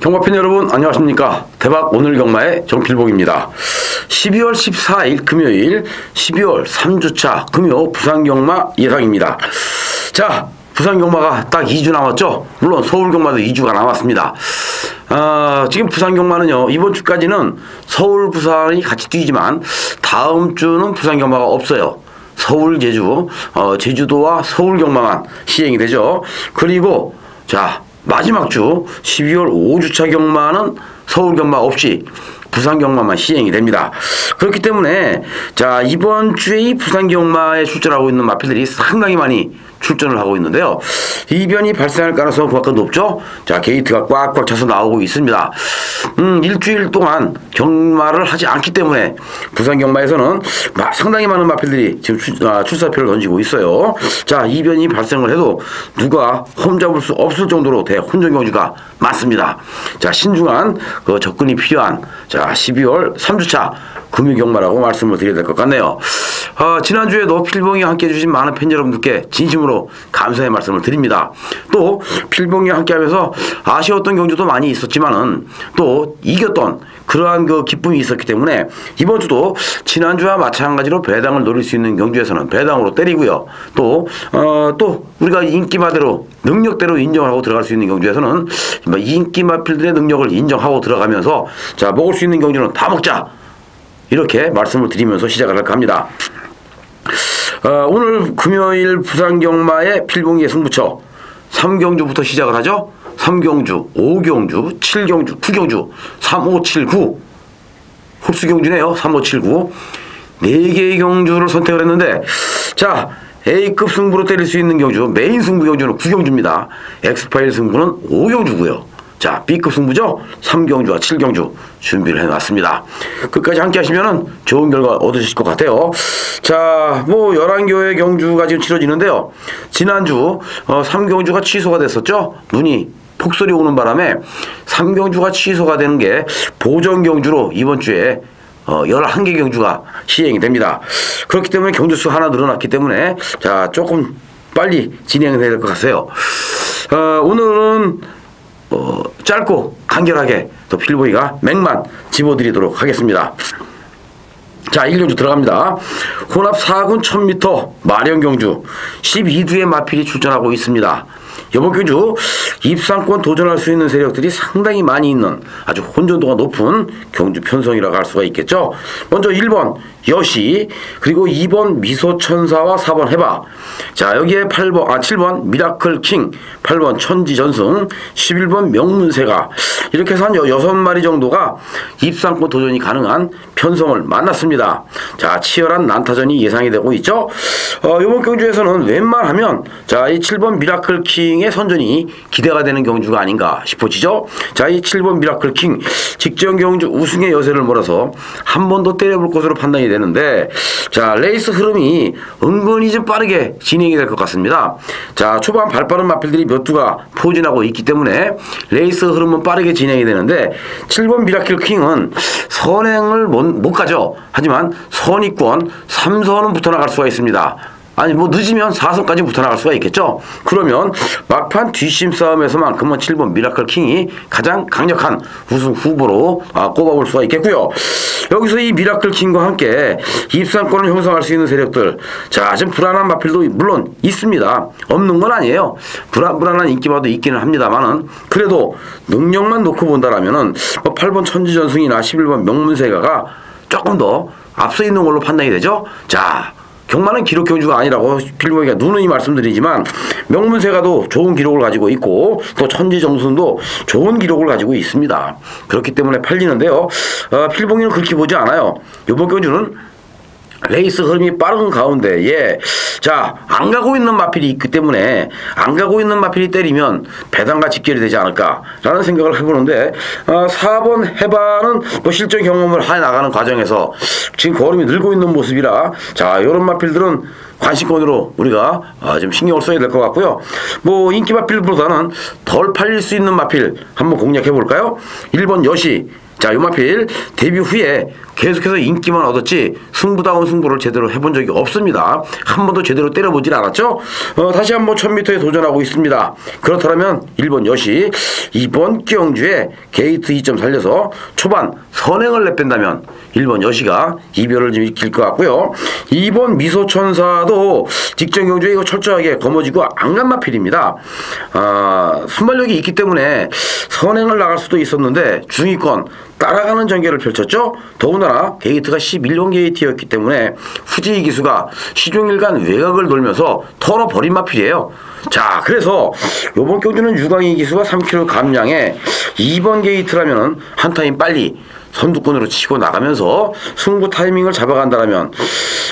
경마팬 여러분 안녕하십니까. 대박 오늘 경마의 정필봉입니다. 12월 14일 금요일 12월 3주차 금요 부산경마 예상입니다. 자, 부산경마가 딱 2주 남았죠. 물론 서울경마도 2주가 남았습니다. 지금 부산경마는요, 이번 주까지는 서울 부산이 같이 뛰지만 다음 주는 부산경마가 없어요. 서울 제주, 제주도와 서울경마만 시행이 되죠. 그리고 자, 마지막 주 12월 5주차 경마는 서울 경마 없이 부산 경마만 시행이 됩니다. 그렇기 때문에 자, 이번 주에 이 부산 경마에 출전하고 있는 마필들이 상당히 많이 출전을 하고 있는데요. 이변이 발생할 가능성은 그만큼 높죠. 자, 게이트가 꽉꽉 차서 나오고 있습니다. 일주일 동안 경마를 하지 않기 때문에 부산 경마에서는 상당히 많은 마필들이 지금 출사표를 던지고 있어요. 자, 이변이 발생을 해도 누가 홈잡을 수 없을 정도로 대혼전 경주가 많습니다. 자, 신중한 그 접근이 필요한 자 12월 3주차 금요경마라고 말씀을 드려야 될 것 같네요. 지난주에도 필봉이와 함께 해주신 많은 팬 여러분들께 진심으로 감사의 말씀을 드립니다. 또 필봉이와 함께 하면서 아쉬웠던 경주도 많이 있었지만은 또 이겼던 그러한 그 기쁨이 있었기 때문에 이번 주도 지난주와 마찬가지로 배당을 노릴 수 있는 경주에서는 배당으로 때리고요. 또 우리가 인기마대로 능력대로 인정하고 들어갈 수 있는 경주에서는 인기 마필들의 능력을 인정하고 들어가면서 자, 먹을 수 있는 경주는 다 먹자, 이렇게 말씀을 드리면서 시작을 할까 합니다. 오늘 금요일 부산경마의 필봉이의 승부처 3경주부터 시작을 하죠. 3경주, 5경주, 7경주, 9경주, 3, 5, 7, 9 흡수경주네요. 3, 5, 7, 9 4개의 경주를 선택을 했는데, 자, A급 승부로 때릴 수 있는 경주, 메인 승부 경주는 9경주입니다. 엑스파일 승부는 5경주고요. 자, B급 승부죠. 3경주와 7경주 준비를 해놨습니다. 끝까지 함께 하시면 좋은 결과 얻으실 것 같아요. 자, 11개의 경주가 지금 치러지는데요. 지난주 3경주가 취소가 됐었죠. 눈이 폭설이 오는 바람에 3경주가 취소가 되는 게 보정경주로 이번 주에 11개 경주가 시행이 됩니다. 그렇기 때문에 경주수 하나 늘어났기 때문에 자, 조금 빨리 진행해야 될 것 같아요. 오늘은 짧고 간결하게 또 필보이가 맥만 집어드리도록 하겠습니다. 자, 1경주 들어갑니다. 혼합 4군 1000m 마련경주 12두의 마필이 출전하고 있습니다. 이번 경주 입상권 도전할 수 있는 세력들이 상당히 많이 있는 아주 혼전도가 높은 경주 편성이라고 할 수가 있겠죠. 먼저 1번 여시, 그리고 2번 미소천사와 4번 해바. 자, 여기에 7번 미라클 킹, 8번 천지전승, 11번 명문세가, 이렇게 해서 한 6마리 정도가 입상권 도전이 가능한 편성을 만났습니다. 자, 치열한 난타전이 예상이 되고 있죠. 이번 경주에서는 웬만하면 자, 이 7번 미라클 킹의 선전이 기대가 되는 경주가 아닌가 싶어지죠. 자, 이 7번 미라클 킹 직전 경주 우승의 여세를 몰아서 한 번 더 때려볼 것으로 판단이 되는데, 자, 레이스 흐름이 은근히 좀 빠르게 진행이 될 것 같습니다. 자, 초반 발빠른 마필들이 몇 두가 포진하고 있기 때문에 레이스 흐름은 빠르게 진행이 되는데, 7번 미라클 킹은 선행을 못 가죠. 하지만 선의권 3선은 붙어 나갈 수가 있습니다. 아니, 늦으면 4선까지 붙어 나갈 수가 있겠죠. 그러면 막판 뒷심 싸움에서만큼은 7번 미라클 킹이 가장 강력한 우승 후보로 꼽아볼 수가 있겠고요. 여기서 이 미라클 킹과 함께 입상권을 형성할 수 있는 세력들, 자, 지금 불안한 마필도 물론 있습니다. 없는 건 아니에요. 불안한 인기마도 있기는 합니다만은, 그래도 능력만 놓고 본다라면은 8번 천지전승이나 11번 명문세가가 조금 더 앞서 있는 걸로 판단이 되죠. 자, 경마는 기록 경주가 아니라고 필보이가 누누이 말씀드리지만 명문세가도 좋은 기록을 가지고 있고 또 천지정순도 좋은 기록을 가지고 있습니다. 그렇기 때문에 팔리는데요. 필봉이는 그렇게 보지 않아요. 이번 경주는 레이스 흐름이 빠른 가운데, 예, 자, 안 가고 있는 마필이 있기 때문에 안 가고 있는 마필이 때리면 배당과 직결이 되지 않을까라는 생각을 해보는데, 4번 해바는 실전 경험을 해 나가는 과정에서 지금 걸음이 늘고 있는 모습이라, 자, 이런 마필들은 관심권으로 우리가 좀 신경을 써야 될 것 같고요. 인기 마필보다는 덜 팔릴 수 있는 마필 한번 공략해 볼까요? 1번 여시. 자, 요 마필 데뷔 후에 계속해서 인기만 얻었지 승부다운 승부를 제대로 해본 적이 없습니다. 한 번도 제대로 때려보질 않았죠. 다시 한번 1000m에 도전하고 있습니다. 그렇다면 1번 여시 이번 경주에 게이트 2점 살려서 초반 선행을 내뺀다면 1번 여시가 이별을 좀 일으킬 것 같고요. 2번 미소천사도 직전 경주에 이거 철저하게 거머쥐고 안간마필입니다. 순발력이 있기 때문에 선행을 나갈 수도 있었는데 중위권 따라가는 전개를 펼쳤죠. 더군다나 게이트가 11번 게이트였기 때문에 후지 기수가 시종일관 외곽을 돌면서 털어버린 마필이에요. 자, 그래서 이번 경주는 유광희 기수가 3km 감량에 2번 게이트라면 한 타임 빨리 선두권으로 치고 나가면서 승부 타이밍을 잡아간다면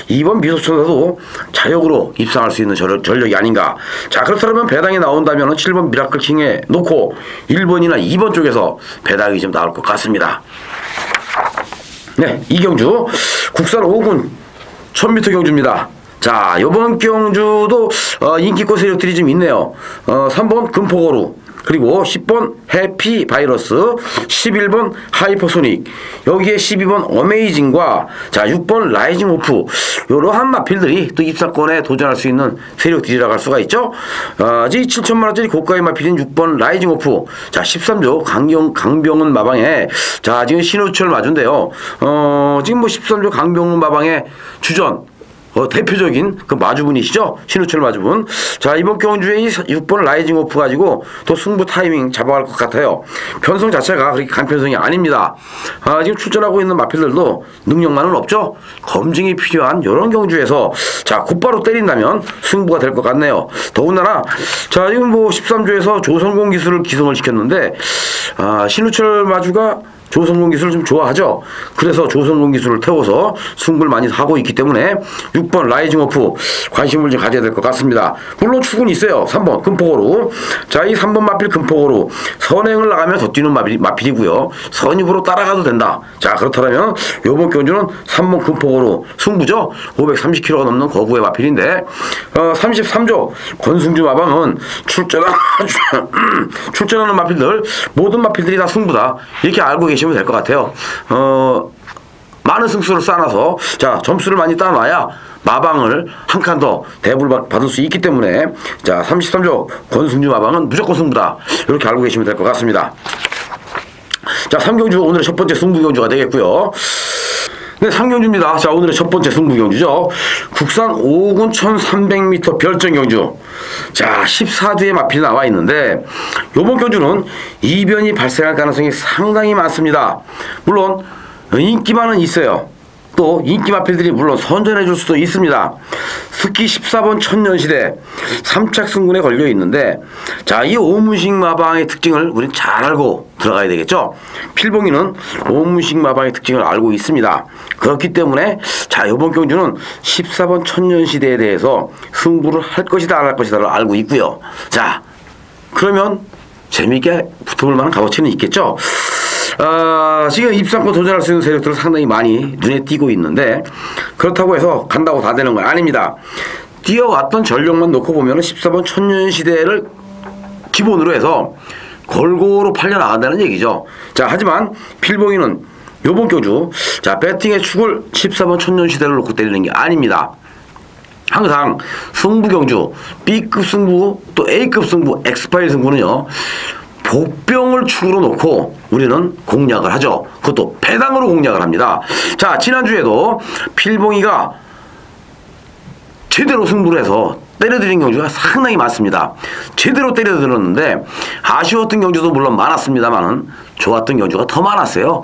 2번 미소천사도 자력으로 입상할 수 있는 전력이 아닌가. 자, 그렇다면 배당이 나온다면 7번 미라클킹에 놓고 1번이나 2번 쪽에서 배당이 좀 나올 것 같습니다. 네, 이 경주 국산 5군 1000m 경주입니다. 자, 이번 경주도 인기권 세력들이 좀 있네요. 3번 금포거루, 그리고 10번 해피바이러스, 11번 하이퍼소닉, 여기에 12번 어메이징과 자 6번 라이징 오프, 이러한 마필들이 또 입상권에 도전할 수 있는 세력들이라고 할 수가 있죠. 7천만원짜리 고가의 마필인 6번 라이징 오프, 자 13조 강병훈 마방에 자 지금 신우철 마주인데요. 지금 뭐 13조 강병훈 마방의 주전 대표적인 그 마주분이시죠. 신우철 마주분. 자, 이번 경주에 6번 라이징 오프 가지고 또 승부 타이밍 잡아갈 것 같아요. 편성 자체가 그렇게 간편성이 아닙니다. 지금 출전하고 있는 마필들도 능력만은 없죠. 검증이 필요한 이런 경주에서 자, 곧바로 때린다면 승부가 될 것 같네요. 더군다나 자, 지금 뭐 13조에서 조성공 기술을 기성을 시켰는데 신우철 마주가 조성공 기술을 좀 좋아하죠. 그래서 조성공 기술을 태워서 승부를 많이 하고 있기 때문에 6번 라이징 오프 관심을 좀 가져야 될 것 같습니다. 물론 축은 있어요. 3번 금포고루. 자, 이 3번 마필 금포고루 선행을 나가면 더 뛰는 마필이고요. 선입으로 따라가도 된다. 자, 그렇다면 요번 경주는 3번 금포고루 승부죠. 530kg가 넘는 거구의 마필인데 33조 권승주 마방은 출전하는 마필들 모든 마필들이 다 승부다. 이렇게 알고 계시면 될 것 같아요. 많은 승수를 쌓아놔서 자 점수를 많이 따놔야 마방을 한 칸 더 대부를 받을 수 있기 때문에 자 33조 권승주 마방은 무조건 승부다. 이렇게 알고 계시면 될 것 같습니다. 자, 3경주 오늘의 첫 번째 승부 경주가 되겠고요. 네, 3경주입니다. 자, 오늘의 첫 번째 승부 경주죠. 국산 5군 1300m 별정 경주. 자, 14주에 마필이 나와 있는데 이번 경주는 이변이 발생할 가능성이 상당히 많습니다. 물론 인기만은 있어요. 또 인기 마필들이 물론 선전해 줄 수도 있습니다. 특히 14번 천년시대 3착 승군에 걸려 있는데 자, 이 오문식 마방의 특징을 우린 잘 알고 들어가야 되겠죠. 필봉이는 오문식 마방의 특징을 알고 있습니다. 그렇기 때문에 자, 이번 경주는 14번 천년시대에 대해서 승부를 할 것이다 안 할 것이다를 알고 있고요. 자, 그러면 재미있게 붙어볼 만한 값어치는 있겠죠. 지금 입상권 도전할 수 있는 세력들은 상당히 많이 눈에 띄고 있는데 그렇다고 해서 간다고 다 되는 건 아닙니다. 뛰어왔던 전력만 놓고 보면 14번 천년시대를 기본으로 해서 골고루 팔려나간다는 얘기죠. 자, 하지만 필봉이는 요번 경주 자 배팅의 축을 14번 천년시대를 놓고 때리는 게 아닙니다. 항상 승부 경주 B급 승부 또 A급 승부 엑스파일 승부는요 복병을 축으로 놓고 우리는 공략을 하죠. 그것도 배당으로 공략을 합니다. 자, 지난주에도 필봉이가 제대로 승부를 해서 때려드린 경주가 상당히 많습니다. 제대로 때려들었는데 아쉬웠던 경주도 물론 많았습니다만은 좋았던 경주가 더 많았어요.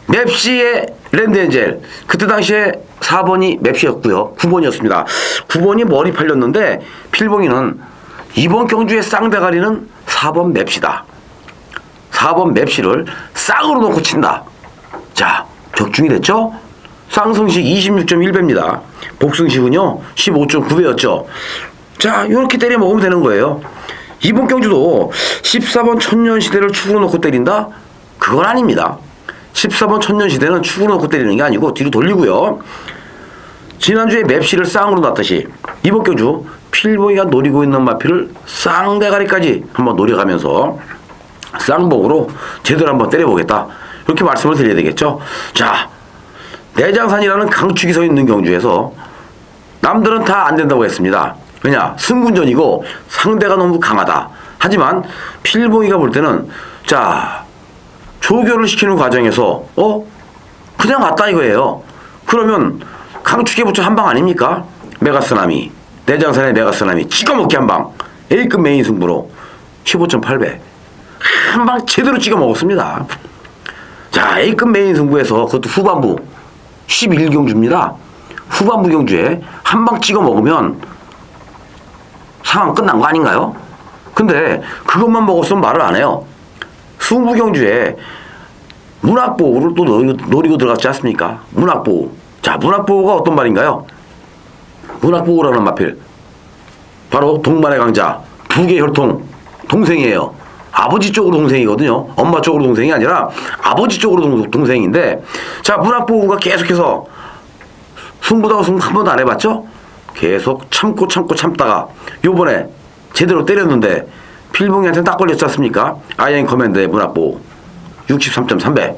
맵시의 랜드엔젤 그때 당시에 4번이 맵시였고요. 9번이었습니다. 9번이 머리 팔렸는데 필봉이는 이번 경주의 쌍대가리는 4번 맵시다. 4번 맵시를 쌍으로 놓고 친다. 자, 적중이 됐죠? 쌍승식 26.1배입니다. 복승식은요 15.9배였죠. 자, 이렇게 때려 먹으면 되는 거예요. 이번 경주도 14번 천년시대를 축으로 놓고 때린다? 그건 아닙니다. 14번 천년시대는 축으로 놓고 때리는 게 아니고 뒤로 돌리고요. 지난주에 맵시를 쌍으로 놨듯이 이번 경주 필봉이가 노리고 있는 마필을 쌍대가리까지 한번 노려가면서 쌍복으로 제대로 한번 때려보겠다. 이렇게 말씀을 드려야 되겠죠. 자, 내장산이라는 강축이 서 있는 경주에서 남들은 다 안 된다고 했습니다. 왜냐? 승군전이고 상대가 너무 강하다. 하지만 필봉이가 볼 때는 자, 조교를 시키는 과정에서 그냥 왔다 이거예요. 그러면 강축에 붙여 한 방 아닙니까? 메가스나미, 내장산의 메가스나미 찍어먹기 한 방. A급 메인 승부로 15.8배 한 방 제대로 찍어 먹었습니다. 자, A급 메인 승부에서 그것도 후반부 11경주입니다. 후반부 경주에 한 방 찍어 먹으면 상황 끝난 거 아닌가요? 근데 그것만 먹었으면 말을 안 해요. 승부 경주에 문학보호를 또 노리고 들어갔지 않습니까? 문학보호. 자, 문학보호가 어떤 말인가요? 문학보호라는 마필, 바로 동반의 강자, 부계 혈통 동생이에요. 아버지 쪽으로 동생이거든요. 엄마 쪽으로 동생이 아니라 아버지 쪽으로 동생인데, 자, 문학보호가 계속해서 승부다고 승부 한 번도 안 해봤죠? 계속 참다가 요번에 제대로 때렸는데 필봉이한테는 딱 걸렸지 않습니까? 아이언 커맨드의 문학보호 63.3배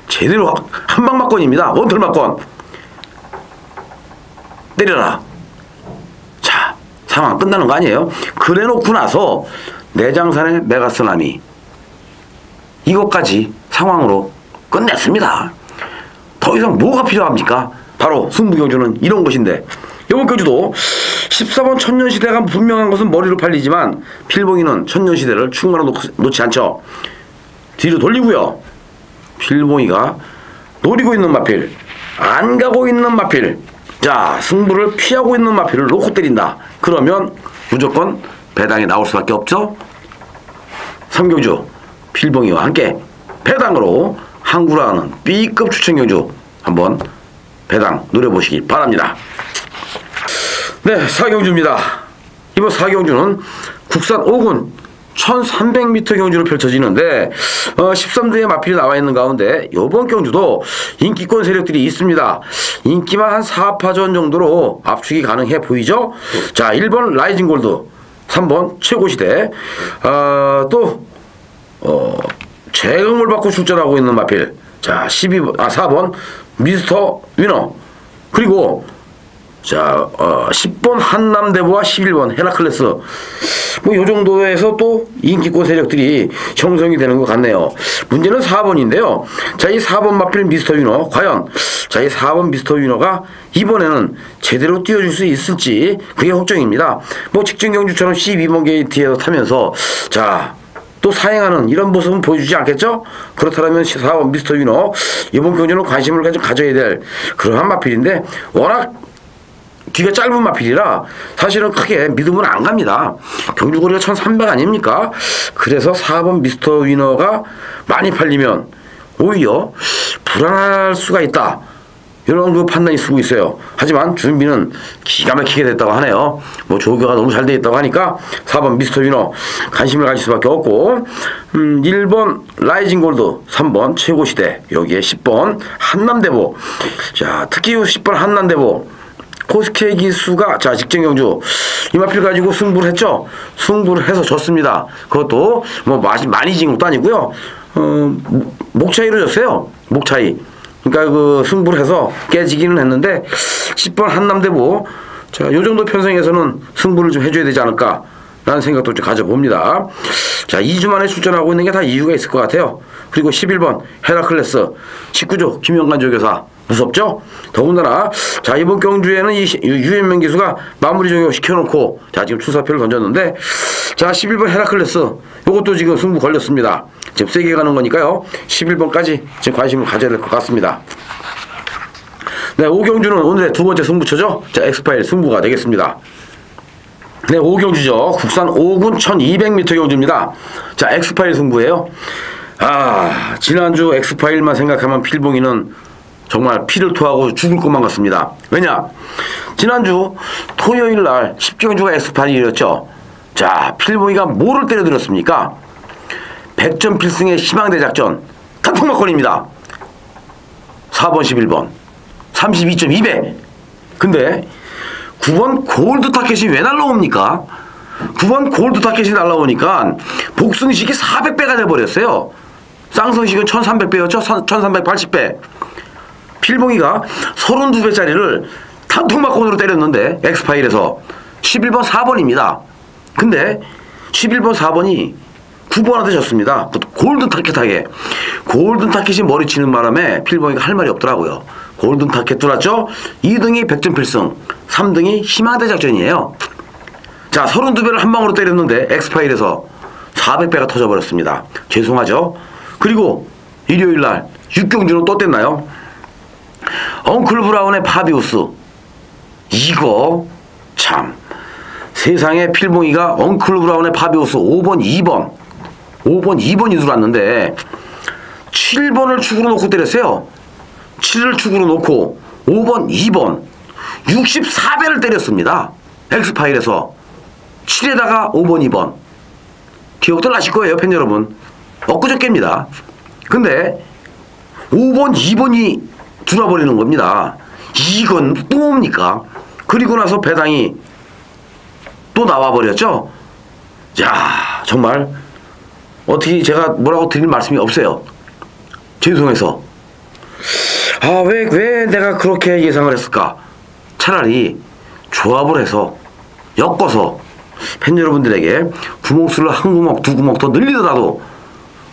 제대로 한방 막건입니다. 원털 막건 때려라. 자, 상황 끝나는 거 아니에요? 그래놓고 나서 내장산의 메가스나미 이것까지 상황으로 끝냈습니다. 더 이상 뭐가 필요합니까? 바로 승부경주는 이런 것인데, 이번 경주도 14번 천년시대가 분명한 것은 머리로 팔리지만 필봉이는 천년시대를 충분히 놓지 않죠. 뒤로 돌리고요. 필봉이가 노리고 있는 마필, 안 가고 있는 마필, 자, 승부를 피하고 있는 마필을 놓고 때린다. 그러면 무조건 배당이 나올 수밖에 없죠. 3경주 필봉이와 함께 배당으로 항구라는 B급 추천경주 한번 배당 노려보시기 바랍니다. 네, 4경주입니다. 이번 4경주는 국산 5군 1300m 경주로 펼쳐지는데 13두의 마필이 나와 있는 가운데 이번 경주도 인기권 세력들이 있습니다. 인기만 한 4파전 정도로 압축이 가능해 보이죠. 자, 1번 라이징 골드, 3번 최고시대, 또 재응을 받고 출전하고 있는 마필, 자 4번 미스터 위너, 그리고 자 10번 한남대보와 11번 헤라클레스, 뭐 요 정도에서 또 인기권 세력들이 형성이 되는 것 같네요. 문제는 4번인데요. 자, 이 4번 마필 미스터 위너, 과연 자, 이 4번 미스터 위너가 이번에는 제대로 뛰어줄 수 있을지 그게 걱정입니다. 뭐 직전 경주처럼 12번 게이트에서 타면서 자, 또 사행하는 이런 모습은 보여주지 않겠죠? 그렇다면 4번 미스터 위너 이번 경주는 관심을 가져야 될 그러한 마필인데, 워낙 뒤가 짧은 마필이라 사실은 크게 믿음은 안 갑니다. 경주거리가 1300 아닙니까? 그래서 4번 미스터 위너가 많이 팔리면 오히려 불안할 수가 있다, 이런 그 판단이 쓰고 있어요. 하지만 준비는 기가 막히게 됐다고 하네요. 뭐 조교가 너무 잘 돼 있다고 하니까 4번 미스터 위너 관심을 가질 수밖에 없고, 1번 라이징 골드, 3번 최고시대, 여기에 10번 한남대보. 자, 특히 10번 한남대보 코스케 기수가 자 직전 경주 이 마필 가지고 승부를 했죠. 승부를 해서 졌습니다. 그것도 뭐 많이 진 것도 아니고요. 목 차이로 졌어요. 목 차이. 그러니까 그 승부를 해서 깨지기는 했는데 10번 한남대보, 자, 요 정도 편성에서는 승부를 좀 해줘야 되지 않을까 라는 생각도 좀 가져봅니다. 자, 2주 만에 출전하고 있는 게 다 이유가 있을 것 같아요. 그리고 11번 헤라클레스 19조 김영관 조교사 무섭죠? 더군다나 자, 이번 경주에는 이 유현명 기수가 마무리 종료 시켜놓고 자, 지금 출사표를 던졌는데, 자, 11번 헤라클레스 요것도 지금 승부 걸렸습니다. 지금 세게 가는 거니까요. 11번까지 지금 관심을 가져야 될 것 같습니다. 네, 5경주는 오늘의 두 번째 승부처죠. 자, 엑스파일 승부가 되겠습니다. 네, 5경주죠. 국산 5군 1200m 경주입니다. 자, 엑스파일 승부예요. 지난주 엑스파일만 생각하면 필봉이는 정말 피를 토하고 죽을 것만 같습니다. 왜냐? 지난주 토요일날 10경주가 엑스파일이었죠. 자, 필봉이가 뭐를 때려들었습니까? 100점 필승의 희망대 작전 단통막건입니다. 4번 11번 32.2배. 근데 9번 골드 타켓이 왜 날라옵니까? 9번 골드 타켓이 날라오니까 복승식이 400배가 돼버렸어요. 쌍성식은 1300배였죠? 1380배. 필봉이가 32배짜리를 단통막건으로 때렸는데 엑스파일에서 11번 4번입니다. 근데 11번 4번이 9번한테 졌습니다. 골든 타켓하게. 골든 타켓이 머리 치는 바람에 필봉이가 할 말이 없더라고요. 골든 타켓 뚫었죠? 2등이 백전 필승, 3등이 희망대 작전이에요. 자, 32배를 한 방으로 때렸는데 엑스파일에서 400배가 터져버렸습니다. 죄송하죠? 그리고 일요일날 육경주는 또 뗐나요? 엉클 브라운의 파비우스. 이거 참 세상에 필봉이가 엉클 브라운의 파비우스 5번 2번이 들어왔는데 7번을 축으로 놓고 때렸어요. 7을 축으로 놓고 5번 2번 64배를 때렸습니다. 엑스파일에서 7에다가 5번 2번. 기억들 나실 거예요, 팬 여러분. 엊그저께입니다. 근데 5번 2번이 들어와버리는 겁니다. 이건 또 뭡니까? 그리고 나서 배당이 또 나와버렸죠? 야, 정말 어떻게 제가 뭐라고 드릴 말씀이 없어요. 죄송해서. 아, 왜 내가 그렇게 예상을 했을까? 차라리 조합을 해서 엮어서 팬 여러분들에게 구멍수를 한 구멍 두 구멍 더 늘리더라도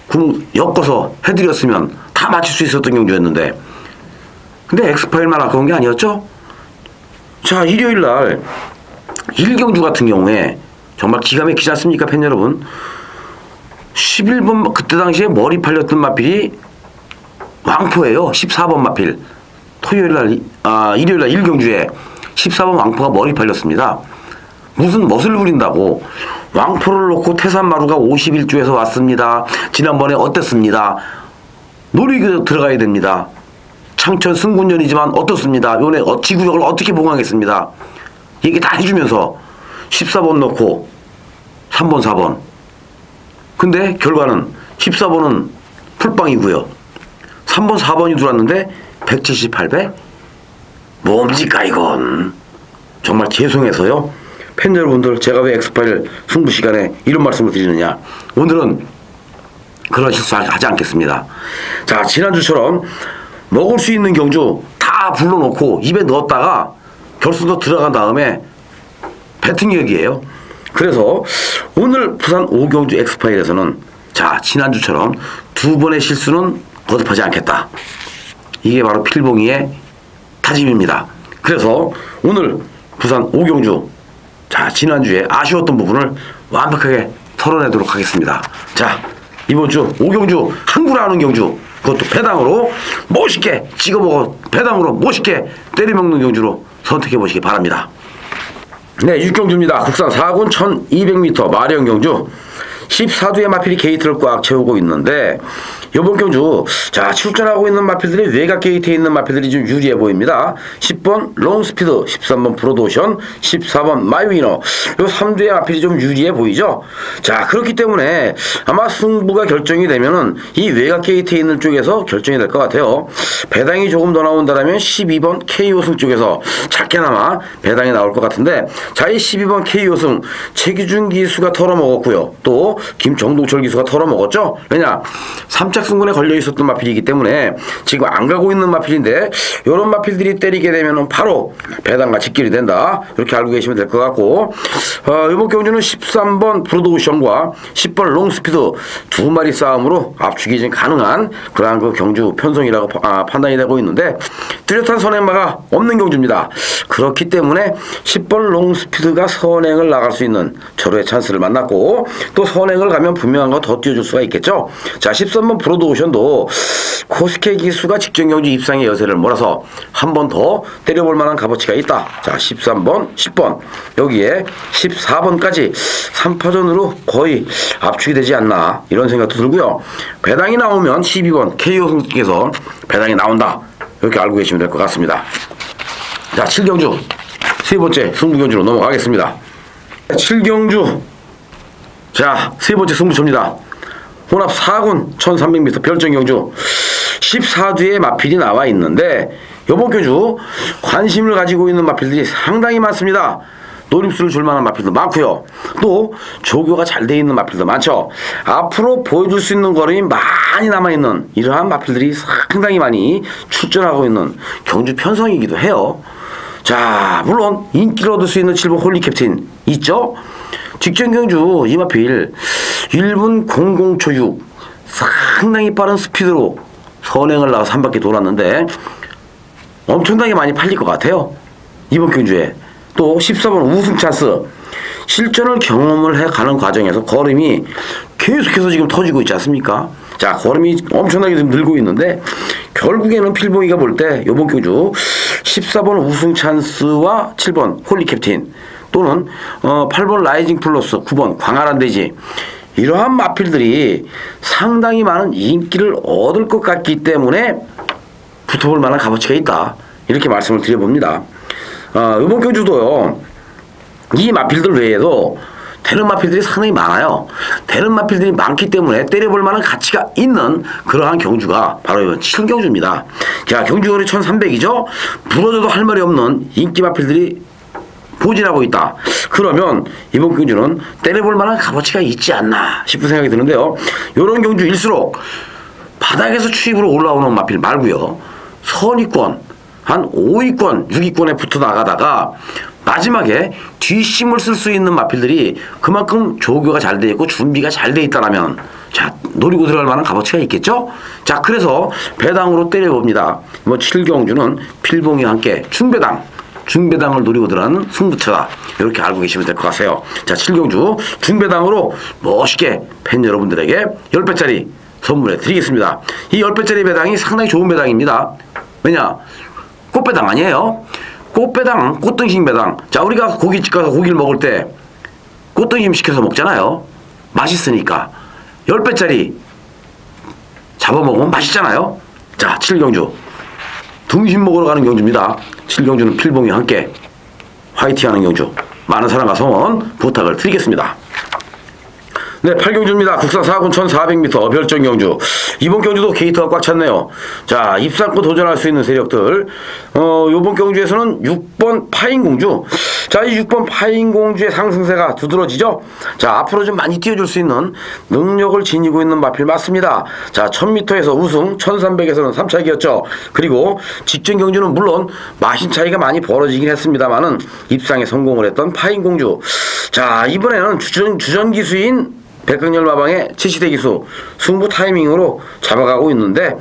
구멍 엮어서 해드렸으면 다 맞출 수 있었던 경주였는데, 근데 엑스파일만 아까운 게 아니었죠? 자, 일요일날 1경주 같은 경우에 정말 기가 막히지 않습니까, 팬 여러분? 11번 그때 당시에 머리 팔렸던 마필이 왕포예요. 14번 마필. 일요일날 1경주에 14번 왕포가 머리 팔렸습니다. 무슨 멋을 부린다고 왕포를 놓고 태산마루가 51주에서 왔습니다. 지난번에 어땠습니다. 놀이기구 들어가야 됩니다. 창천 승군년이지만 어떻습니다. 요번에 지구력을 어떻게 보강하겠습니다. 얘기 다 해주면서 14번 넣고 3번 4번. 근데 결과는 14번은 풀빵이고요. 3번 4번이 들어왔는데 178배? 뭡니까 이건. 정말 죄송해서요. 팬 여러분들, 제가 왜 엑스파일 승부 시간에 이런 말씀을 드리느냐. 오늘은 그런 실수하지 않겠습니다. 자, 지난주처럼 먹을 수 있는 경주 다 불러놓고 입에 넣었다가 결승도 들어간 다음에 배팅력이에요. 그래서 오늘 부산 5경주 엑스파일에서는 자, 지난주처럼 두 번의 실수는 거듭하지 않겠다. 이게 바로 필봉이의 다짐입니다. 그래서 오늘 부산 5경주, 자, 지난주에 아쉬웠던 부분을 완벽하게 털어내도록 하겠습니다. 자, 이번 주 5경주 한구라 하는 경주, 그것도 배당으로 멋있게 찍어먹어, 배당으로 멋있게 때려먹는 경주로 선택해 보시기 바랍니다. 네, 6경주입니다. 국산 4군 1200m 마령 경주. 14두의 마필이 게이트를 꽉 채우고 있는데, 이번 경주 자, 출전하고 있는 마필들이 외곽 게이트에 있는 마필들이 좀 유리해 보입니다. 10번 롱스피드, 13번 브로드오션, 14번 마이위너, 요 3두의 마필이 좀 유리해 보이죠. 자, 그렇기 때문에 아마 승부가 결정이 되면은 이 외곽 게이트에 있는 쪽에서 결정이 될 것 같아요. 배당이 조금 더 나온다면 12번 K호승 쪽에서 작게나마 배당이 나올 것 같은데, 자, 이 12번 K호승 최기준 기수가 털어먹었고요. 또 김정동철 기수가 털어먹었죠. 왜냐? 3차 승군에 걸려 있었던 마필이기 때문에 지금 안 가고 있는 마필인데, 이런 마필들이 때리게 되면 바로 배당과 직결이 된다. 이렇게 알고 계시면 될 것 같고, 이번 경주는 13번 브로드오션과 10번 롱스피드 두 마리 싸움으로 압축이 좀 가능한 그러한 그 경주 편성이라고 판단이 되고 있는데, 뚜렷한 선행마가 없는 경주입니다. 그렇기 때문에 10번 롱스피드가 선행을 나갈 수 있는 절호의 찬스를 만났고, 또 선행을 가면 분명한 거 더 띄워줄 수가 있겠죠. 자, 13번 브로드오션도 코스케 기수가 직전 경주 입상의 여세를 몰아서 한 번 더 때려볼 만한 값어치가 있다. 자, 13번, 10번, 여기에 14번까지 3파전으로 거의 압축이 되지 않나, 이런 생각도 들고요. 배당이 나오면 12번 KO승께서 배당이 나온다. 이렇게 알고 계시면 될 것 같습니다. 자, 7경주 세 번째 승부경주로 넘어가겠습니다. 7경주, 자, 세 번째 승부처입니다. 혼합 4군 1300m 별정경주 14두의 마필이 나와 있는데, 이번 경주 관심을 가지고 있는 마필들이 상당히 많습니다. 노림수를 줄 만한 마필도 많고요. 또 조교가 잘 돼 있는 마필도 많죠. 앞으로 보여줄 수 있는 걸음이 많이 남아있는 이러한 마필들이 상당히 많이 출전하고 있는 경주 편성이기도 해요. 자, 물론 인기를 얻을 수 있는 7번 홀리 캡틴 있죠. 직전 경주 이 마필 1분 00초 6 상당히 빠른 스피드로 선행을 나가서 한 바퀴 돌았는데 엄청나게 많이 팔릴 것 같아요. 이번 경주에 또 14번 우승 찬스 실전을 경험을 해가는 과정에서 걸음이 계속해서 지금 터지고 있지 않습니까? 자, 걸음이 엄청나게 좀 늘고 있는데 결국에는 필봉이가 볼 때 이번 경주 14번 우승 찬스와 7번 홀리 캡틴 또는 8번 라이징 플러스 9번 광활한 대지 이러한 마필들이 상당히 많은 인기를 얻을 것 같기 때문에 붙어볼 만한 값어치가 있다. 이렇게 말씀을 드려봅니다. 이번 경주도요. 이 마필들 외에도 되는 마필들이 상당히 많아요. 되는 마필들이 많기 때문에 때려볼 만한 가치가 있는 그러한 경주가 바로 이번 7경주입니다. 자, 경주거리 1300이죠. 부러져도 할 말이 없는 인기 마필들이 보진하고 있다. 그러면 이번 경주는 때려볼 만한 값어치가 있지 않나 싶은 생각이 드는데요. 이런 경주일수록 바닥에서 추입으로 올라오는 마필 말고요. 선위권, 한 5위권, 6위권에 붙어 나가다가 마지막에 뒷심을 쓸 수 있는 마필들이 그만큼 조교가 잘 돼 있고 준비가 잘 돼 있다라면 자, 노리고 들어갈 만한 값어치가 있겠죠? 자, 그래서 배당으로 때려봅니다. 뭐 7경주는 필봉이와 함께 중배당을 노리고 들어가는 승부처다. 이렇게 알고 계시면 될 것 같아요. 자, 7경주 중배당으로 멋있게 팬 여러분들에게 10배짜리 선물해 드리겠습니다. 이 10배짜리 배당이 상당히 좋은 배당입니다. 왜냐? 꽃배당 아니에요. 꽃배당, 꽃등심 배당. 자, 우리가 고깃집 가서 고기를 먹을 때 꽃등심 시켜서 먹잖아요. 맛있으니까 10배짜리 잡아먹으면 맛있잖아요. 자, 7경주 등심 먹으러 가는 경주입니다. 7경주는 필봉이와 함께 화이팅하는 경주 많은 사랑과 성원 부탁을 드리겠습니다. 네, 8경주입니다. 국산 4군 1400m 별정 경주. 이번 경주도 게이트가 꽉 찼네요. 자, 입상권 도전할 수 있는 세력들. 요번 경주에서는 6번 파인공주. 자, 이 6번 파인공주의 상승세가 두드러지죠? 자, 앞으로 좀 많이 뛰어줄 수 있는 능력을 지니고 있는 마필 맞습니다. 자, 1000m에서 우승, 1300에서는 3차기였죠. 그리고 직전 경주는 물론 마신 차이가 많이 벌어지긴 했습니다만은 입상에 성공을 했던 파인공주. 자, 이번에는 주전 기수인 백강렬 마방의 7시대 기수 승부 타이밍으로 잡아가고 있는데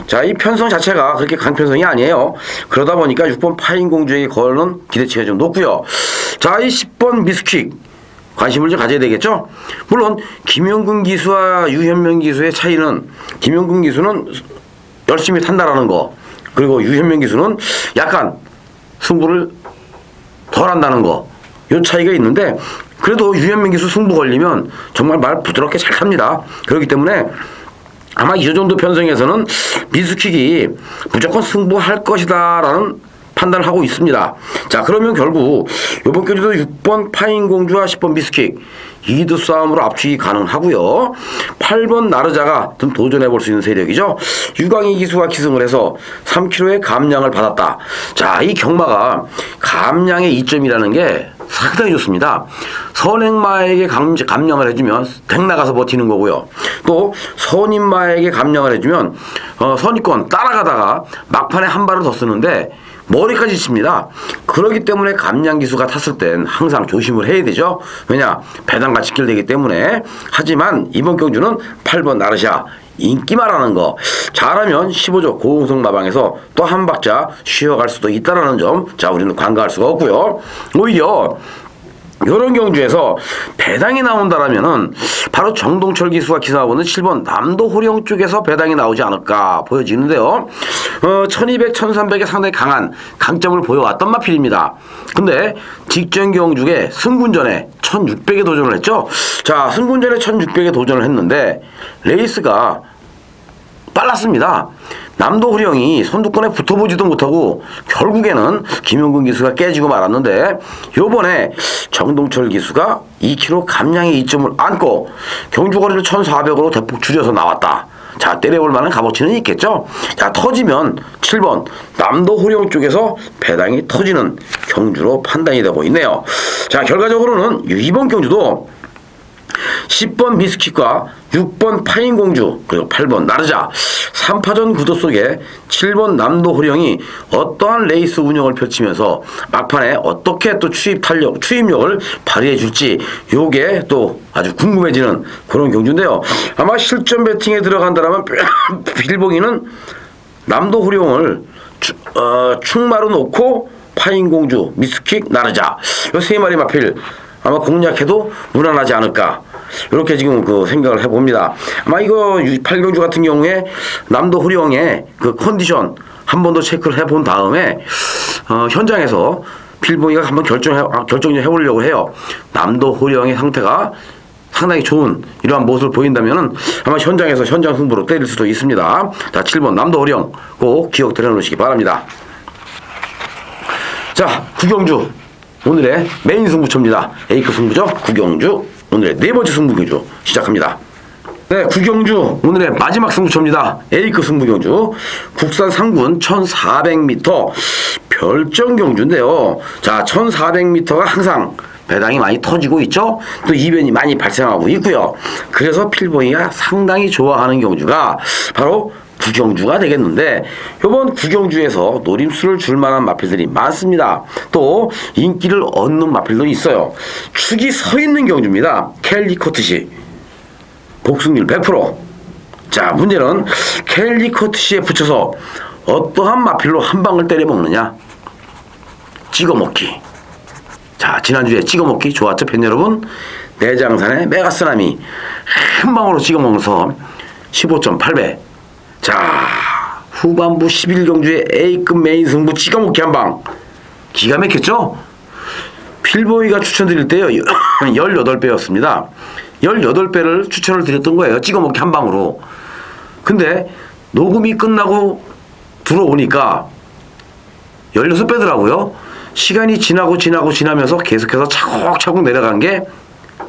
자, 이 편성 자체가 그렇게 강편성이 아니에요. 그러다 보니까 6번 파인공주에게 거는 기대치가 좀 높고요. 자, 이 10번 미스퀵 관심을 좀 가져야 되겠죠. 물론 김영근 기수와 유현명 기수의 차이는 김영근 기수는 열심히 탄다라는 거, 그리고 유현명 기수는 약간 승부를 덜 한다는 거, 요 차이가 있는데 그래도 유현명 기수 승부 걸리면 정말 말 부드럽게 잘 탑니다. 그렇기 때문에 아마 이 정도 편성에서는 미스킥이 무조건 승부할 것이다 라는 판단을 하고 있습니다. 자, 그러면 결국 이번 경주도 6번 파인공주와 10번 미스킥 2드 싸움으로 압축이 가능하고요. 8번 나르자가 좀 도전해 볼 수 있는 세력이죠. 유광희 기수가 기승을 해서 3kg의 감량을 받았다. 자, 이 경마가 감량의 이점이라는 게 상당히 좋습니다. 선행마에게 감량을 해주면 덱 나가서 버티는 거고요. 또 선임마에게 감량을 해주면 선입권 따라가다가 막판에 한 발을 더 쓰는데 머리까지 칩니다. 그렇기 때문에 감량 기수가 탔을 땐 항상 조심을 해야 되죠. 왜냐? 배당과 직결되기 때문에. 하지만 이번 경주는 8번 나르샤 인기만 하는 거 잘하면 15조 고공성 마방에서 또 한 박자 쉬어갈 수도 있다는 점, 자, 우리는 관가할 수가 없고요. 오히려 이런 경주에서 배당이 나온다라면은 바로 정동철 기수가 기사하고 있는 7번 남도 호령 쪽에서 배당이 나오지 않을까 보여지는데요. 1200, 1300에 상당히 강한 강점을 보여왔던 마필입니다. 근데 직전 경주에 승군전에 1600에 도전을 했죠. 자, 승군전에 1600에 도전을 했는데 레이스가 빨랐습니다. 남도 호령이 선두권에 붙어보지도 못하고 결국에는 김용근 기수가 깨지고 말았는데 요번에 정동철 기수가 2kg 감량의 이점을 안고 경주거리를 1400으로 대폭 줄여서 나왔다. 자, 때려볼 만한 값어치는 있겠죠? 자, 터지면 7번 남도 호령 쪽에서 배당이 터지는 경주로 판단이 되고 있네요. 자, 결과적으로는 2번 경주도 10번 미스킷과 6번 파인공주 그리고 8번 나르자 3파전 구도 속에 7번 남도호령이 어떠한 레이스 운영을 펼치면서 막판에 어떻게 또 추입력을 발휘해 줄지 요게 또 아주 궁금해지는 그런 경주인데요. 아마 실전 배팅에 들어간다면 필봉이는 남도호령을 충마로 놓고 파인공주, 미스킥, 나르자 요 세 마리 마필 아마 공략해도 무난하지 않을까 이렇게 지금 그 생각을 해봅니다. 아마 이거 8경주 같은 경우에 남도 호령의 그 컨디션 한 번 더 체크를 해본 다음에 현장에서 필봉이가 한번 결정 해보려고 해요. 남도 호령의 상태가 상당히 좋은 이러한 모습을 보인다면은 아마 현장에서 현장 승부로 때릴 수도 있습니다. 자, 7번 남도 호령 꼭 기억들해 놓으시기 바랍니다. 자, 구경주 오늘의 메인 승부처입니다. A급 승부죠. 구경주 오늘의 네 번째 승부경주 시작합니다. 네, 구경주 오늘의 마지막 승부처입니다. A급 승부경주 국산 상군 1400m 별정경주인데요. 자, 1400m가 항상 배당이 많이 터지고 있죠. 또 이변이 많이 발생하고 있고요. 그래서 필봉이가 상당히 좋아하는 경주가 바로 구경주가 되겠는데 이번 구경주에서 노림수를 줄 만한 마필들이 많습니다. 또 인기를 얻는 마필도 있어요. 축이 서 있는 경주입니다. 캘리커트시 복승률 100%. 자, 문제는 캘리커트시에 붙여서 어떠한 마필로 한 방을 때려 먹느냐. 찍어먹기. 자, 지난주에 찍어먹기 좋았죠, 팬 여러분? 내장산의 메가쓰나미 한 방으로 찍어먹어서 15.8배. 자, 후반부 11경주의 A급 메인 승부 찍어먹기 한방 기가 막혔죠? 필보이가 추천드릴 때요 18배였습니다 18배를 추천을 드렸던 거예요. 찍어먹기 한방으로. 근데 녹음이 끝나고 들어오니까 16배더라고요 시간이 지나면서 계속해서 차곡차곡 내려간 게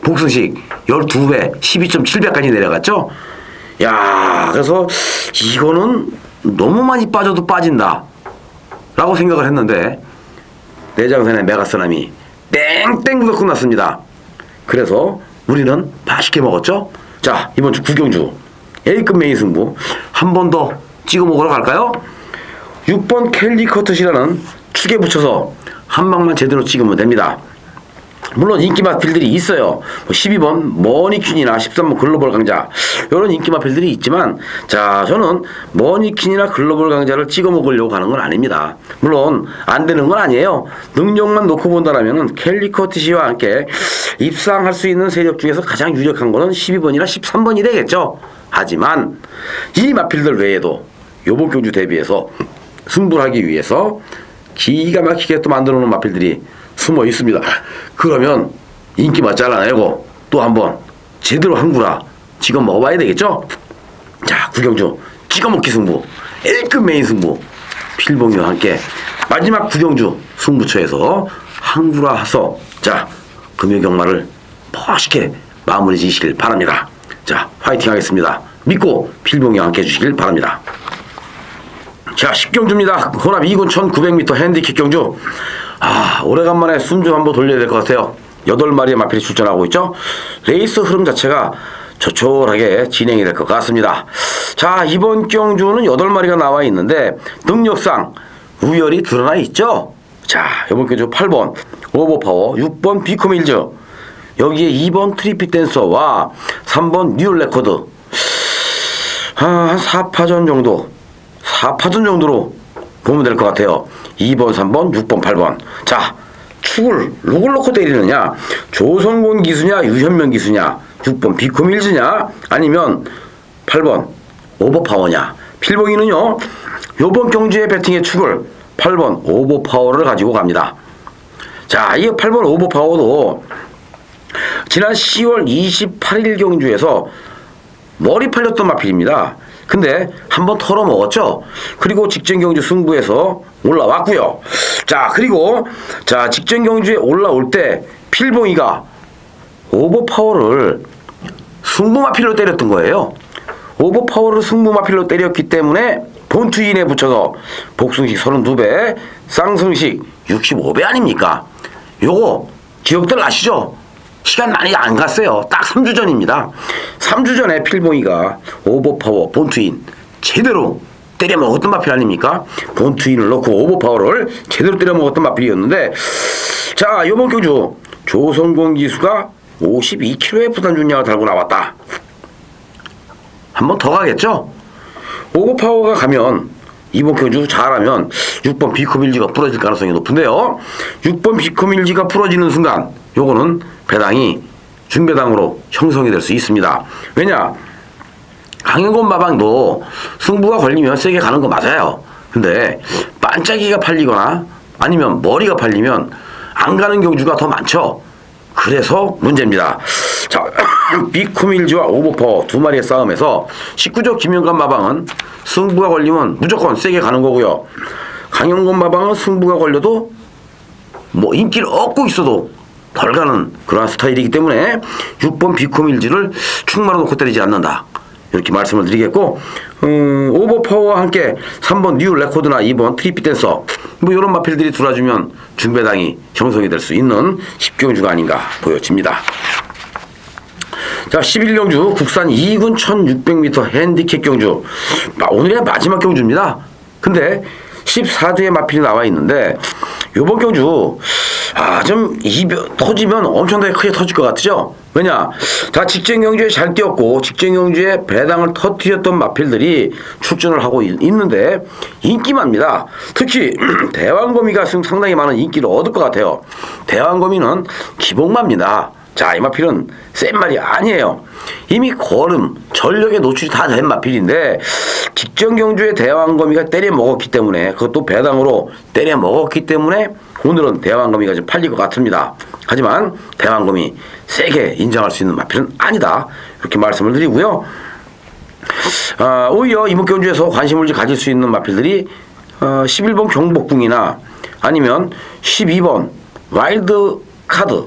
복승식 12배 12.7배까지 내려갔죠. 야, 그래서 이거는 너무 많이 빠져도 빠진다 라고 생각을 했는데 내장산의 메가쓰나미 땡땡으로 끝났습니다. 그래서 우리는 맛있게 먹었죠. 자, 이번 주 구경주 A급 메인 승부 한 번 더 찍어 먹으러 갈까요? 6번 캘리커트시라는 축에 붙여서 한 방만 제대로 찍으면 됩니다. 물론 인기 마필들이 있어요. 12번 머니퀸이나 13번 글로벌 강자 이런 인기 마필들이 있지만 자, 저는 머니퀸이나 글로벌 강자를 찍어 먹으려고 하는 건 아닙니다. 물론 안 되는 건 아니에요. 능력만 놓고 본다라면은 캘리커트시와 함께 입상할 수 있는 세력 중에서 가장 유력한 거는 12번이나 13번이 되겠죠. 하지만 이 마필들 외에도 요번 경주 대비해서 승부를 하기 위해서 기가 막히게 또 만들어 놓은 마필들이 숨어 있습니다. 그러면 인기만 잘라내고 또 한번 제대로 한구라 찍어 먹어봐야 되겠죠? 자, 구경주 찍어먹기 승부 A급 메인 승부 필봉이와 함께 마지막 구경주 승부처에서 한구라 하서 자, 금요경마를 멋있게 마무리 지시길 바랍니다. 자, 화이팅 하겠습니다. 믿고 필봉이와 함께 해주시길 바랍니다. 자, 10경주입니다. 혼합 2군 1900m 핸디캡 경주. 아, 오래간만에 숨 좀 한번 돌려야 될 것 같아요. 8마리의 마필이 출전하고 있죠. 레이스 흐름 자체가 조촐하게 진행이 될 것 같습니다. 자, 이번 경주는 8마리가 나와 있는데 능력상 우열이 드러나 있죠. 자, 이번 경주 8번 오버파워, 6번 비코밀즈, 여기에 2번 트리피 댄서와 3번 뉴얼 레코드. 한 4파전 정도로 보면 될 것 같아요. 2번, 3번, 6번, 8번. 자, 축을 누굴 놓고 때리느냐? 조성곤 기수냐, 유현명 기수냐, 6번 비코밀즈냐, 아니면 8번 오버파워냐. 필봉이는요 요번 경주의 배팅의 축을 8번 오버파워를 가지고 갑니다. 자, 이 8번 오버파워도 지난 10월 28일 경주에서 머리 팔렸던 마필입니다. 근데 한번 털어먹었죠. 그리고 직전 경주 승부에서 올라왔고요. 자, 그리고 자, 직전 경주에 올라올 때 필봉이가 오버파워를 승부 마필로 때렸던 거예요. 오버파워를 승부 마필로 때렸기 때문에 본투인에 붙여서 복승식 32배, 쌍승식 65배 아닙니까? 요거 기억들 나시죠? 시간 많이 안 갔어요. 딱 3주 전입니다. 3주 전에 필봉이가 오버파워 본투인 제대로 때려 먹었던 마필 아닙니까? 본투인을 넣고 오버파워를 제대로 때려 먹었던 마필이었는데, 자, 이번 경주 조선공 기수가 52kg의 부담 중량을 달고 나왔다. 한 번 더 가겠죠? 오버파워가 가면 이번 경주 잘하면 6번 비코밀지가 부러질 가능성이 높은데요. 6번 비코밀지가 부러지는 순간 요거는 배당이 중배당으로 형성이 될 수 있습니다. 왜냐? 강현권 마방도 승부가 걸리면 세게 가는 거 맞아요. 근데 반짝이가 팔리거나 아니면 머리가 팔리면 안 가는 경주가 더 많죠. 그래서 문제입니다. 자, 비코밀지와 오버파워 두 마리의 싸움에서 19조 김영관 마방은 승부가 걸리면 무조건 세게 가는 거고요. 강영권 마방은 승부가 걸려도 뭐 인기를 얻고 있어도 덜 가는 그러한 스타일이기 때문에 6번 비코밀지를 충마로 놓고 때리지 않는다. 이렇게 말씀을 드리겠고, 오버파워와 함께 3번 뉴 레코드나 2번 트리피 댄서 뭐 이런 마필들이 들어와주면 중배당이 형성이 될 수 있는 10경주가 아닌가 보여집니다. 자, 11경주 국산 2군 1600m 핸디캡 경주, 오늘의 마지막 경주입니다. 근데 14두의 마필이 나와 있는데 요번 경주 좀 터지면 엄청나게 크게 터질 것 같죠? 왜냐? 자, 직전 경주에 잘 뛰었고 직전 경주에 배당을 터뜨렸던 마필들이 출전을 하고 있는데 인기만입니다. 특히 대왕거미가 상당히 많은 인기를 얻을 것 같아요. 대왕거미는 기복마입니다. 자, 이 마필은 센 말이 아니에요. 이미 거름, 전력에 노출이 다 된 마필인데 직전 경주에 대왕거미가 때려 먹었기 때문에, 그것도 배당으로 때려 먹었기 때문에 오늘은 대왕거미가 좀 팔릴 것 같습니다. 하지만 대왕거미 세게 인정할 수 있는 마필은 아니다. 이렇게 말씀을 드리고요. 오히려 이번 경주에서 관심을 가질 수 있는 마필들이 11번 경복궁이나 아니면 12번 와일드 카드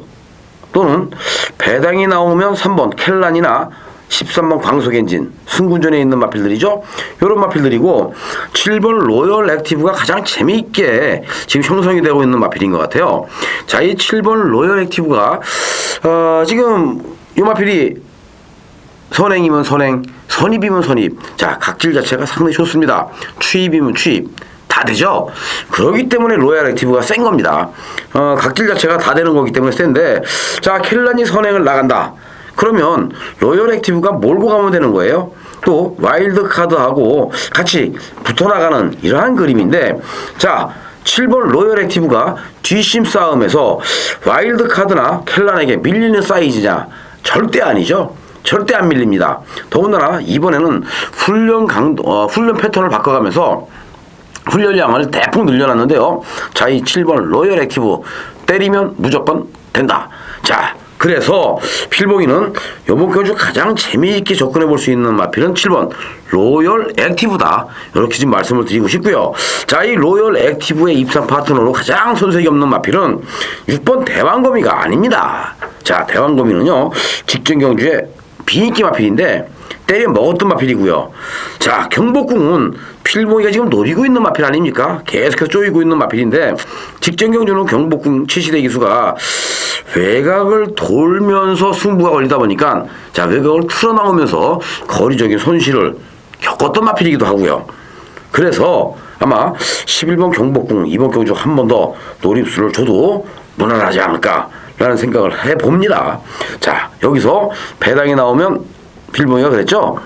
또는 배당이 나오면 3번 켈란이나 13번 광속엔진 승군전에 있는 마필들이죠. 이런 마필들이고 7번 로열 액티브가 가장 재미있게 지금 형성이 되고 있는 마필인 것 같아요. 자, 이 7번 로열 액티브가 지금 이 마필이 선행이면 선행, 선입이면 선입. 자, 각질 자체가 상당히 좋습니다. 추입이면 추입. 다 되죠. 그렇기 때문에 로얄 액티브가 센 겁니다. 각질 자체가 다 되는 거기 때문에 센데, 자, 켈란이 선행을 나간다. 그러면 로열 액티브가 몰고 가면 되는 거예요. 또 와일드 카드하고 같이 붙어나가는 이러한 그림인데, 자, 7번 로열 액티브가 뒷심 싸움에서 와일드 카드나 켈란에게 밀리는 사이즈냐? 절대 아니죠. 절대 안 밀립니다. 더군다나 이번에는 훈련 패턴을 바꿔가면서 훈련량을 대폭 늘려놨는데요. 자, 이 7번 로열 액티브 때리면 무조건 된다. 자, 그래서 필봉이는 이번 경주 가장 재미있게 접근해 볼 수 있는 마필은 7번 로열 액티브다. 이렇게 지금 말씀을 드리고 싶고요. 자, 이 로열 액티브의 입상 파트너로 가장 손색이 없는 마필은 6번 대왕거미가 아닙니다. 자, 대왕거미는요, 직전 경주에 비인기 마필인데 때려 먹었던 마필이고요. 자, 경복궁은 필봉이가 지금 노리고 있는 마필 아닙니까? 계속해서 쪼이고 있는 마필인데 직전 경주는 경복궁 7시대 기수가 외곽을 돌면서 승부가 걸리다 보니까, 자, 외곽을 틀어나오면서 거리적인 손실을 겪었던 마필이기도 하고요. 그래서 아마 11번 경복궁 이번 경주 한 번 더 노립수를 줘도 무난하지 않을까라는 생각을 해봅니다. 자, 여기서 배당이 나오면 필봉이가 그랬죠?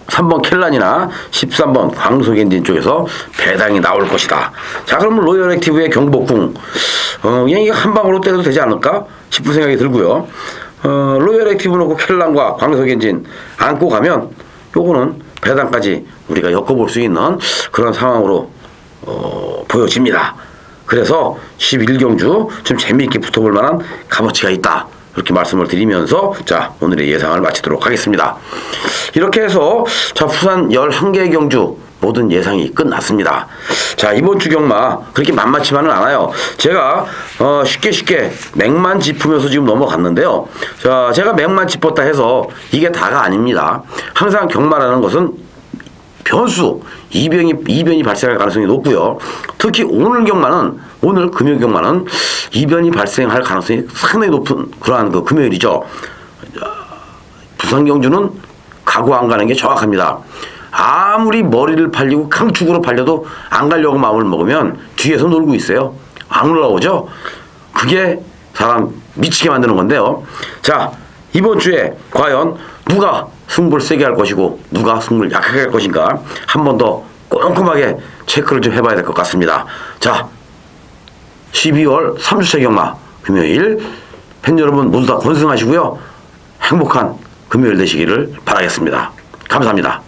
3번 켈란이나 13번 광속엔진 쪽에서 배당이 나올 것이다. 자, 그러면 로열 액티브의 경복궁 그냥 이게 한 방으로 때려도 되지 않을까 싶은 생각이 들고요. 로열 액티브 놓고 켈란과 광속엔진 안고 가면 요거는 배당까지 우리가 엮어볼 수 있는 그런 상황으로 보여집니다. 그래서 11경주 좀 재미있게 붙어볼 만한 값어치가 있다. 이렇게 말씀을 드리면서, 자, 오늘의 예상을 마치도록 하겠습니다. 이렇게 해서, 자, 부산 11개 경주 모든 예상이 끝났습니다. 자, 이번 주 경마 그렇게 만만치만은 않아요. 제가 쉽게 맥만 짚으면서 지금 넘어갔는데요. 자, 제가 맥만 짚었다 해서 이게 다가 아닙니다. 항상 경마라는 것은 변수, 이변이 발생할 가능성이 높고요. 특히 오늘 금요일 경마는 이변이 발생할 가능성이 상당히 높은 그러한 그 금요일이죠. 부산경주는 가고 안 가는 게 정확합니다. 아무리 머리를 팔리고 강축으로 팔려도 안 가려고 마음을 먹으면 뒤에서 놀고 있어요. 안 올라오죠? 그게 사람 미치게 만드는 건데요. 자, 이번 주에 과연 누가 승부를 세게 할 것이고 누가 승부를 약하게 할 것인가 한 번 더 꼼꼼하게 체크를 좀 해봐야 될 것 같습니다. 자, 12월 3주차 경마 금요일 팬 여러분 모두 다 건승하시고요. 행복한 금요일 되시기를 바라겠습니다. 감사합니다.